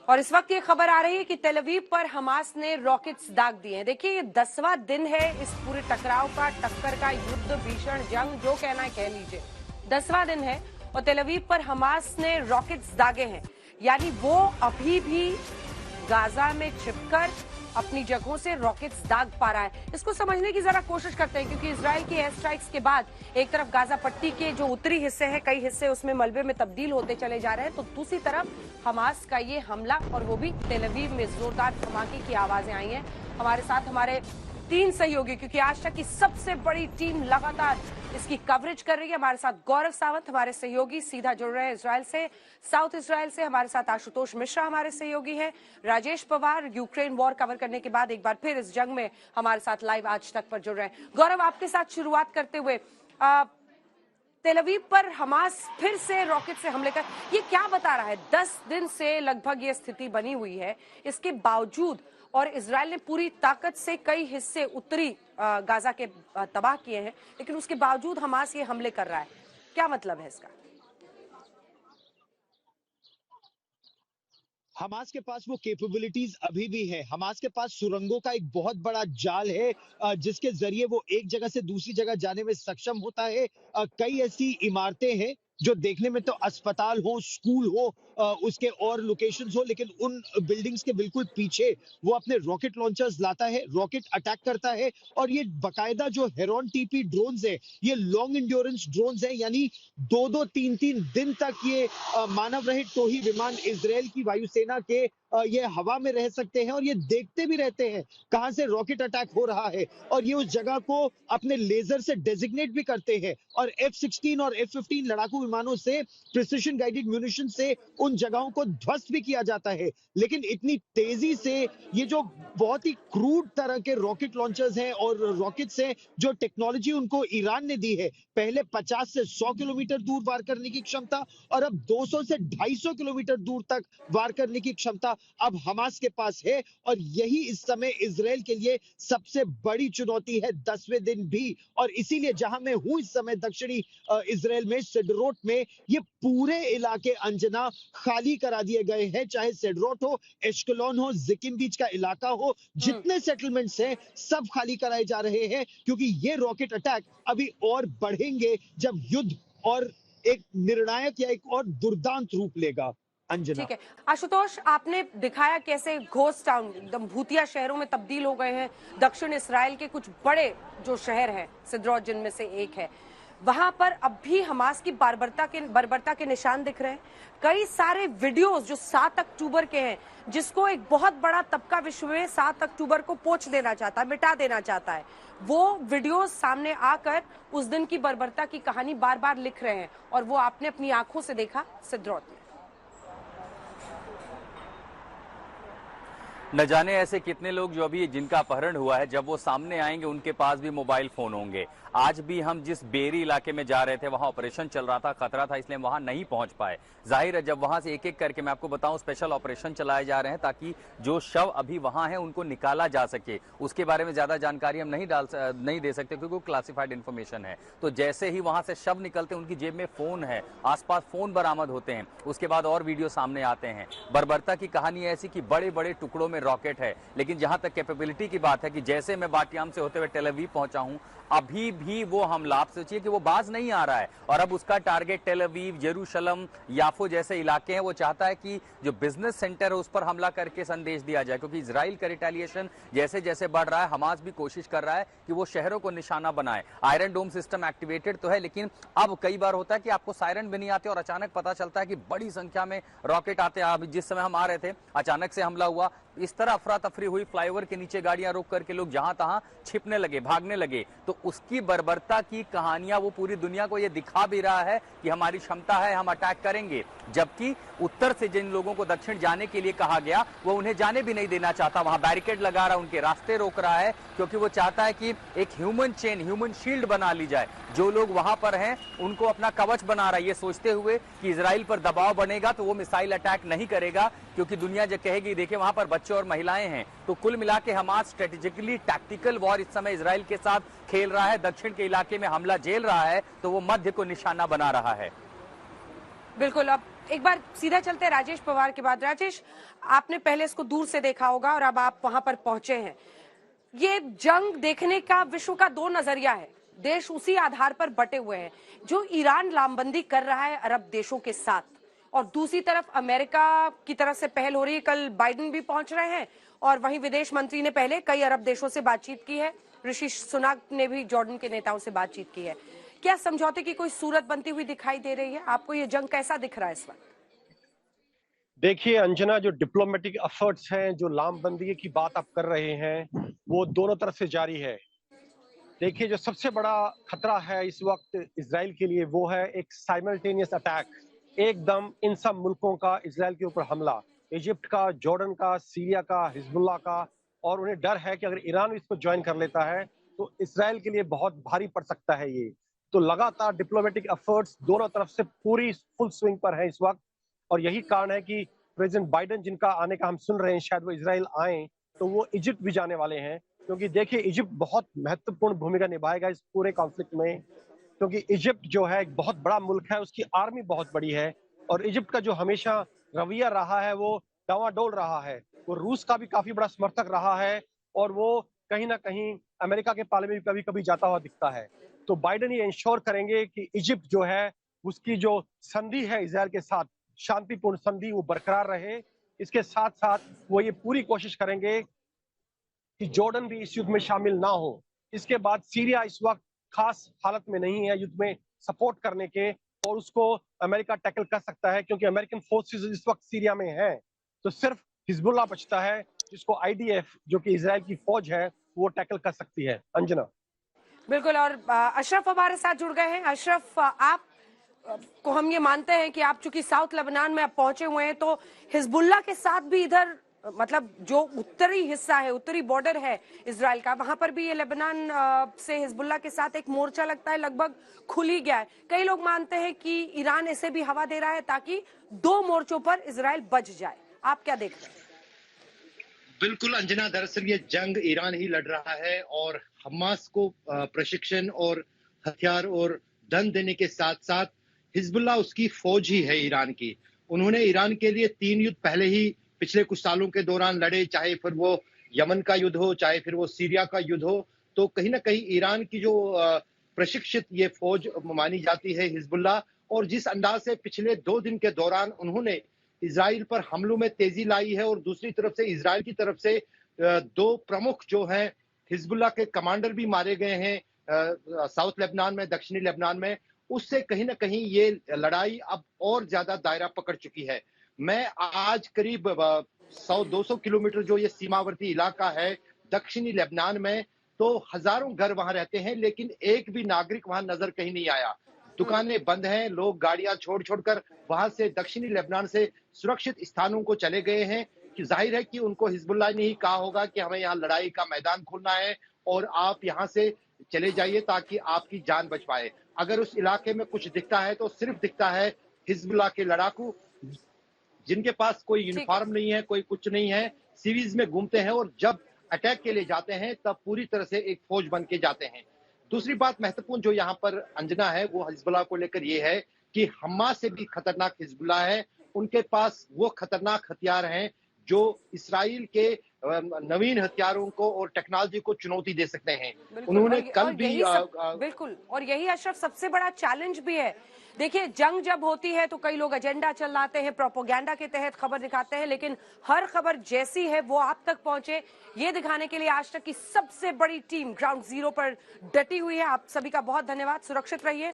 और इस वक्त ये खबर आ रही है कि तेल अवीव पर हमास ने रॉकेट्स दाग दिए हैं। देखिए, ये 10वां दिन है इस पूरे टकराव का, टक्कर का, युद्ध, भीषण जंग, जो कहना है कह लीजिए। 10वां दिन है और तेल अवीव पर हमास ने रॉकेट्स दागे हैं, यानी वो अभी भी गाजा में छिपकर अपनी जगहों से रॉकेट्स दाग पा रहा है। इसको समझने की जरा कोशिश करते हैं, क्योंकि इजराइल की एयर स्ट्राइक्स के बाद एक तरफ गाजा पट्टी के जो उत्तरी हिस्से हैं, कई हिस्से उसमें मलबे में तब्दील होते चले जा रहे हैं, तो दूसरी तरफ हमास का ये हमला, और वो भी तेल अवीव में जोरदार धमाके की आवाजें आई हैं। हमारे साथ हमारे 3 सहयोगी, क्योंकि आज तक की सबसे बड़ी टीम लगातार इसकी कवरेज कर रही है। हमारे साथ गौरव सावंत हमारे सहयोगी सीधा जुड़ रहे हैं इजराइल से, साउथ इजराइल से। हमारे साथ आशुतोष मिश्रा हमारे सहयोगी हैं। Rajesh Pawar Ukraine war cover करने के बाद एक बार फिर इस जंग में हमारे साथ लाइव आज तक पर जुड़ रहे हैं। गौरव, आपके साथ शुरुआत करते हुए, तेल अवीव पर हमास फिर से रॉकेट से हमले कर, ये क्या बता रहा है? 10 दिन से लगभग ये स्थिति बनी हुई है, इसके बावजूद, और इजराइल ने पूरी ताकत से कई हिस्से उत्तरी गाजा के तबाह किए हैं, लेकिन उसके बावजूद हमास ये हमले कर रहा है। क्या मतलब है इसका? हमास के पास वो कैपेबिलिटीज अभी भी है। हमास के पास सुरंगों का एक बहुत बड़ा जाल है, जिसके जरिए वो एक जगह से दूसरी जगह जाने में सक्षम होता है। कई ऐसी इमारतें हैं जो देखने में तो अस्पताल हो, स्कूल हो, उसके और लोकेशंस हो, लेकिन उन बिल्डिंग्स के बिल्कुल पीछे वो अपने रॉकेट लॉन्चर्स लाता है, रॉकेट अटैक करता है। और ये बकायदा जो हेरॉन टीपी ड्रोन्स है, ये लॉन्ग इंड्योरेंस ड्रोन्स है, यानी 2-2, 3-3 दिन तक ये मानव रहित टोही विमान इजराइल की वायुसेना के ये हवा में रह सकते हैं, और ये देखते भी रहते हैं कहां से रॉकेट अटैक हो रहा है, और ये उस जगह को अपने लेजर से डेजिग्नेट भी करते हैं। और F-16 और F-15 लड़ाकू विमानों से, प्रिसिशन गाइडेड म्यूनिशन से उन जगहों को ध्वस्त भी किया जाता है। लेकिन इतनी तेजी से ये जो बहुत ही क्रूड तरह के रॉकेट लॉन्चर्स हैं और रॉकेट्स हैं, जो टेक्नोलॉजी उनको ईरान ने दी है, पहले 50 से 100 किलोमीटर दूर वार करने की क्षमता, और अब 200 से 250 किलोमीटर दूर तक वार करने की क्षमता अब हमास के पास है। और यही इस समय इजराइल के लिए सबसे बड़ी चुनौती है, 10वें दिन भी। और इसीलिए जहां मैं हूं इस समय, दक्षिणी इजराइल में सेडरोट में, ये पूरे इलाके अंजना खाली करा दिए गए हैं। चाहे सेडरोट हो, एश्कलोन हो, जिकिम बीच का इलाका हो, जितने सेटलमेंट्स हैं सब खाली कराए जा रहे हैं, क्योंकि ये रॉकेट अटैक अभी और बढ़ेंगे जब युद्ध और एक निर्णायक या एक और दुर्दांत रूप लेगा। अंजना। ठीक है आशुतोष, आपने दिखाया कैसे घोस्ट टाउन, एकदम भूतिया शहरों में तब्दील हो गए हैं दक्षिण इसराइल के कुछ बड़े जो शहर हैं, सिद्रौत जिनमें से एक है, वहां पर अब भी हमास की बर्बरता के निशान दिख रहे हैं। कई सारे वीडियोस जो 7 अक्टूबर के हैं, जिसको एक बहुत बड़ा तबका विश्व में 7 अक्टूबर को पोंछ देना चाहता है, मिटा देना चाहता है, वो वीडियोस सामने आकर उस दिन की बर्बरता की कहानी बार बार लिख रहे हैं, और वो आपने अपनी आंखों से देखा सिद्रौत में। न जाने ऐसे कितने लोग जो अभी जिनका अपहरण हुआ है, जब वो सामने आएंगे उनके पास भी मोबाइल फोन होंगे। आज भी हम जिस बेरी इलाके में जा रहे थे, वहां ऑपरेशन चल रहा था, खतरा था, इसलिए वहां नहीं पहुंच पाए। जाहिर है जब वहां से एक एक करके, मैं आपको बताऊं, स्पेशल ऑपरेशन चलाए जा रहे हैं ताकि जो शव अभी वहां है उनको निकाला जा सके। उसके बारे में ज्यादा जानकारी हम नहीं दे सकते, क्योंकि वो क्लासिफाइड इन्फॉर्मेशन है। तो जैसे ही वहां से शव निकलते हैं, उनकी जेब में फोन है, आसपास फोन बरामद होते हैं, उसके बाद और वीडियो सामने आते हैं। बर्बरता की कहानी ऐसी कि बड़े बड़े टुकड़ों में रॉकेट है, लेकिन जहां तक कैपेबिलिटी की बात है कि जैसे मैं बाटियाम से होते हुए टेल अवीव पहुंचा हूं, अभी भी वो हमला, आप सोचिए कि वो बाज नहीं आ रहा है, और अब उसका टारगेट टेल अवीव, जेरूशलम, याफो जैसे इलाके हैं। वो चाहता है कि जो बिजनेस सेंटर है उस पर हमला करके संदेश दिया जाए, क्योंकि इजराइल का रिटेलिएशन जैसे जैसे बढ़ रहा है, हमास भी कोशिश कर रहा है कि वो शहरों को निशाना बनाए। आयरन डोम सिस्टम एक्टिवेटेड तो है, लेकिन अब कई बार होता है कि आपको सायरन भी नहीं आते और अचानक पता चलता है कि बड़ी संख्या में रॉकेट आते हैं। अभी जिस समय हम आ रहे थे, अचानक से हमला हुआ, इस तरह अफरा तफरी हुई, फ्लाईओवर के नीचे गाड़ियां रोक करके लोग जहां तहां छिपने लगे, भागने लगे। तो उसकी बर्बरता की कहानियां वो पूरी दुनिया को ये दिखा भी रहा है कि हमारी क्षमता है, हम अटैक करेंगे। जबकि उत्तर से जिन लोगों को दक्षिण जाने के लिए कहा गया, वो उन्हें जाने भी नहीं देना चाहता, वहां बैरिकेड लगा रहा, उनके रास्ते रोक रहा है, क्योंकि वो चाहता है कि एक ह्यूमन चेन, ह्यूमन शील्ड बना ली जाए। जो लोग वहां पर हैं उनको अपना कवच बना रहा है, ये सोचते हुए कि इजराइल पर दबाव बनेगा तो वो मिसाइल अटैक नहीं करेगा, क्योंकि दुनिया जो कहेगी देखिए वहां पर बच्चे और महिलाएं हैं। तो कुल मिला के हमास स्ट्रेटेजिकली टैक्टिकल वॉर इस समय इजराइल के साथ खेल रहा है। दक्षिण के इलाके में हमला झेल रहा है तो वो मध्य को निशाना बना रहा है। बिल्कुल। अब एक बार सीधा चलते हैं राजेश पवार के बाद। राजेश, आपने पहले इसको दूर से देखा होगा और अब आप वहां पर पहुंचे हैं। ये जंग देखने का विश्व का दो नजरिया है, देश उसी आधार पर बटे हुए हैं। जो ईरान लामबंदी कर रहा है अरब देशों के साथ, और दूसरी तरफ अमेरिका की तरफ से पहल हो रही है। कल बाइडेन भी पहुंच रहे हैं और वहीं विदेश मंत्री ने पहले कई अरब देशों से बातचीत की है। ऋषि सुनाक ने भी जॉर्डन के नेताओं से बातचीत की है। क्या समझौते की कोई सूरत बनती हुई दिखाई दे रही है? आपको ये जंग कैसा दिख रहा है इस वक्त? देखिए अंजना, जो डिप्लोमेटिक एफर्ट्स हैं, जो लामबंदी की बात आप कर रहे हैं, वो दोनों तरफ से जारी है। देखिए, जो सबसे बड़ा खतरा है इस वक्त इजराइल के लिए, वो है एक साइमल्टेनियस अटैक, एकदम इन सब मुल्कों का इजराइल के ऊपर हमला, इजिप्ट का, जॉर्डन का, सीरिया का, हिजबुल्लाह का। और उन्हें डर है कि अगर ईरान इसको ज्वाइन कर लेता है तो इजराइल के लिए बहुत भारी पड़ सकता है ये। तो लगातार डिप्लोमेटिक एफर्ट्स दोनों तरफ से पूरी फुल स्विंग पर है इस वक्त। और यही कारण है कि प्रेसिडेंट बाइडेन, जिनका आने का हम सुन रहे हैं, शायद वो इजराइल आए, तो वो इजिप्ट भी जाने वाले हैं। क्योंकि देखिए, इजिप्ट बहुत महत्वपूर्ण भूमिका निभाएगा इस पूरे कॉन्फ्लिक्ट में, क्योंकि इजिप्ट जो है एक बहुत बड़ा मुल्क है, उसकी आर्मी बहुत बड़ी है। और इजिप्ट का जो हमेशा रवैया रहा है, वो डावाडोल रहा है। वो रूस का भी काफी बड़ा समर्थक रहा है और वो कहीं ना कहीं अमेरिका के पाले में भी कभी कभी जाता हुआ दिखता है। तो बाइडेन ये इंश्योर करेंगे कि इजिप्ट जो है, उसकी जो संधि है इजराइल के साथ, शांतिपूर्ण संधि, वो बरकरार रहे। इसके साथ साथ वो ये पूरी कोशिश करेंगे कि जॉर्डन भी इस युद्ध में शामिल ना हो। इसके बाद सीरिया इस वक्त खास हालत में नहीं है युद्ध में सपोर्ट करने के, और उसको अमेरिका टैकल कर सकता है, क्योंकि अमेरिकन फोर्सेस इस वक्त सीरिया में हैं। तो सिर्फ हिजबुल्लाह बचता है, जिसको आईडीएफ, जो कि इजराइल की फौज है, वो टैकल कर सकती है। अंजना। बिल्कुल। और अशरफ हमारे साथ जुड़ गए हैं। अशरफ, आप को हम ये मानते हैं कि आप चूंकि साउथ लेबनान में आप पहुंचे हुए हैं, तो हिजबुल्लाह के साथ भी इधर, मतलब जो उत्तरी हिस्सा है, उत्तरी बॉर्डर है इजराइल का, वहां पर भी ये लेबनान से हिजबुल्लाह के साथ एक मोर्चा लगता है लगभग खुल ही गया है। कई लोग मानते हैं कि ईरान इसे भी हवा दे रहा है ताकि दो मोर्चों पर इजराइल बच जाए। आप क्या देख रहे हैं? बिल्कुल अंजना, दरअसल ये जंग ईरान ही लड़ रहा है और हमास को प्रशिक्षण और हथियार और धन देने के साथ साथ हिजबुल्लाह उसकी फौज ही है ईरान की। उन्होंने ईरान के लिए 3 युद्ध पहले ही पिछले कुछ सालों के दौरान लड़े, चाहे फिर वो यमन का युद्ध हो, चाहे फिर वो सीरिया का युद्ध हो। तो कहीं ना कहीं ईरान की जो प्रशिक्षित ये फौज मानी जाती है हिजबुल्लाह, और जिस अंदाज से पिछले 2 दिन के दौरान उन्होंने इजराइल पर हमलों में तेजी लाई है, और दूसरी तरफ से इजराइल की तरफ से 2 प्रमुख जो हैं हिजबुल्लाह के कमांडर भी मारे गए हैं साउथ लेबनान में, दक्षिणी लेबनान में। उससे कहीं ना कहीं ये लड़ाई अब और ज्यादा दायरा पकड़ चुकी है। मैं आज करीब 100-200 किलोमीटर जो ये सीमावर्ती इलाका है दक्षिणी लेबनान में, तो हजारों घर वहां रहते हैं, लेकिन एक भी नागरिक वहां नजर कहीं नहीं आया। दुकानें बंद हैं, लोग गाड़ियां छोड़ छोड़कर वहां से, दक्षिणी लेबनान से सुरक्षित स्थानों को चले गए हैं। कि जाहिर है कि उनको हिजबुल्लाह ने ही कहा होगा कि हमें यहाँ लड़ाई का मैदान खोलना है और आप यहाँ से चले जाइए ताकि आपकी जान बच पाए। अगर उस इलाके में कुछ दिखता है तो सिर्फ दिखता है हिजबुल्लाह के लड़ाकू, जिनके पास कोई यूनिफॉर्म नहीं है, कोई कुछ नहीं है, सिविल्स में घूमते हैं, और जब अटैक के लिए जाते हैं तब पूरी तरह से एक फौज बन के जाते हैं। दूसरी बात महत्वपूर्ण जो यहाँ पर अंजना है, वो हिजबुल्लाह को लेकर ये है कि हमास से भी खतरनाक हिजबुल्लाह है। उनके पास वो खतरनाक हथियार हैं जो इसराइल के नवीन हथियारों को और टेक्नोलॉजी को चुनौती दे सकते हैं। उन्होंने कल भी बिल्कुल, और यही अशरफ सबसे बड़ा चैलेंज भी है। देखिए, जंग जब होती है तो कई लोग एजेंडा चलाते हैं, प्रोपोगेंडा के तहत खबर दिखाते हैं, लेकिन हर खबर जैसी है वो आप तक पहुंचे, ये दिखाने के लिए आज तक की सबसे बड़ी टीम ग्राउंड जीरो पर डटी हुई है। आप सभी का बहुत धन्यवाद। सुरक्षित रहिए।